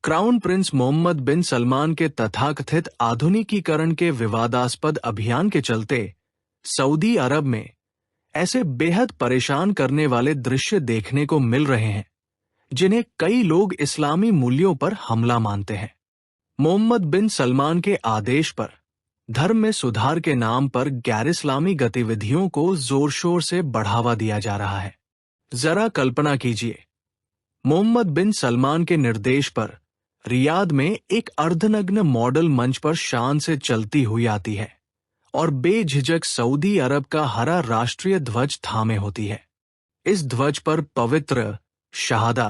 Crown Prince Mohammad बिन सलमान के तथाकथित आधुनिकीकरण के विवादास्पद अभियान के चलते सऊदी अरब में ऐसे बेहद परेशान करने वाले दृश्य देखने को मिल रहे हैं जिन्हें कई लोग इस्लामी मूल्यों पर हमला मानते हैं। मोहम्मद बिन सलमान के आदेश पर धर्म में सुधार के नाम पर गैर इस्लामी गतिविधियों को जोर शोर से बढ़ावा दिया जा रहा है। जरा कल्पना कीजिए, मोहम्मद बिन सलमान के निर्देश पर रियाद में एक अर्धनग्न मॉडल मंच पर शान से चलती हुई आती है और बेझिझक सऊदी अरब का हरा राष्ट्रीय ध्वज थामे होती है। इस ध्वज पर पवित्र शहादा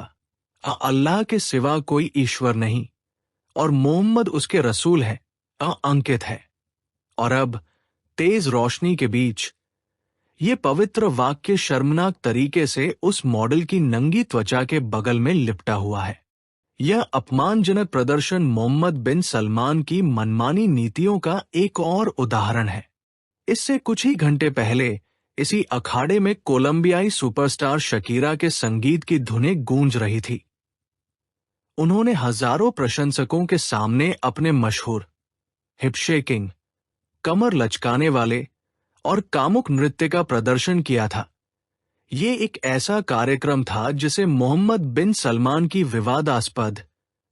अल्लाह के सिवा कोई ईश्वर नहीं और मोहम्मद उसके रसूल है अंकित है। और अब तेज रोशनी के बीच ये पवित्र वाक्य शर्मनाक तरीके से उस मॉडल की नंगी त्वचा के बगल में लिपटा हुआ है। यह अपमानजनक प्रदर्शन मोहम्मद बिन सलमान की मनमानी नीतियों का एक और उदाहरण है। इससे कुछ ही घंटे पहले इसी अखाड़े में कोलंबियाई सुपरस्टार शकीरा के संगीत की धुनें गूंज रही थी। उन्होंने हजारों प्रशंसकों के सामने अपने मशहूर हिप शेकिंग, कमर लचकाने वाले और कामुक नृत्य का प्रदर्शन किया था। ये एक ऐसा कार्यक्रम था जिसे मोहम्मद बिन सलमान की विवादास्पद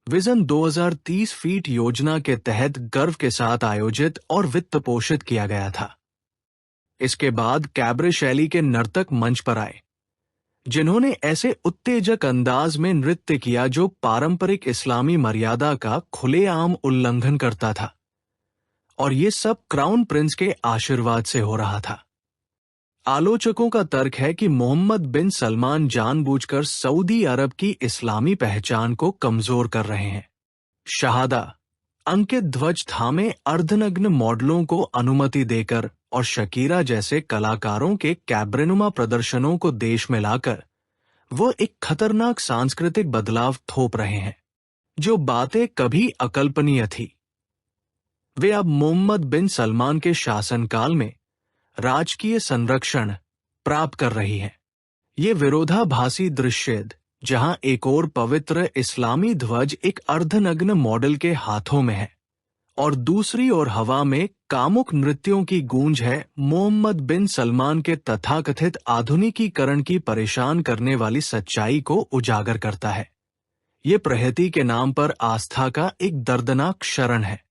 विजन 2030 फीट योजना के तहत गर्व के साथ आयोजित और वित्त पोषित किया गया था। इसके बाद कैबरे शैली के नर्तक मंच पर आए, जिन्होंने ऐसे उत्तेजक अंदाज में नृत्य किया जो पारंपरिक इस्लामी मर्यादा का खुलेआम उल्लंघन करता था, और ये सब क्राउन प्रिंस के आशीर्वाद से हो रहा था। आलोचकों का तर्क है कि मोहम्मद बिन सलमान जानबूझकर सऊदी अरब की इस्लामी पहचान को कमजोर कर रहे हैं। शहादा अंकित ध्वज थामे अर्धनग्न मॉडलों को अनुमति देकर और शकीरा जैसे कलाकारों के कैबरेनुमा प्रदर्शनों को देश में लाकर वो एक खतरनाक सांस्कृतिक बदलाव थोप रहे हैं, जो बातें कभी अकल्पनीय थी। वे अब मोहम्मद बिन सलमान के शासनकाल में राजकीय संरक्षण प्राप्त कर रही है। ये विरोधाभासी दृश्य, जहां एक ओर पवित्र इस्लामी ध्वज एक अर्धनग्न मॉडल के हाथों में है और दूसरी ओर हवा में कामुक नृत्यों की गूंज है, मोहम्मद बिन सलमान के तथाकथित आधुनिकीकरण की परेशान करने वाली सच्चाई को उजागर करता है। ये प्रहती के नाम पर आस्था का एक दर्दनाक क्षरण है।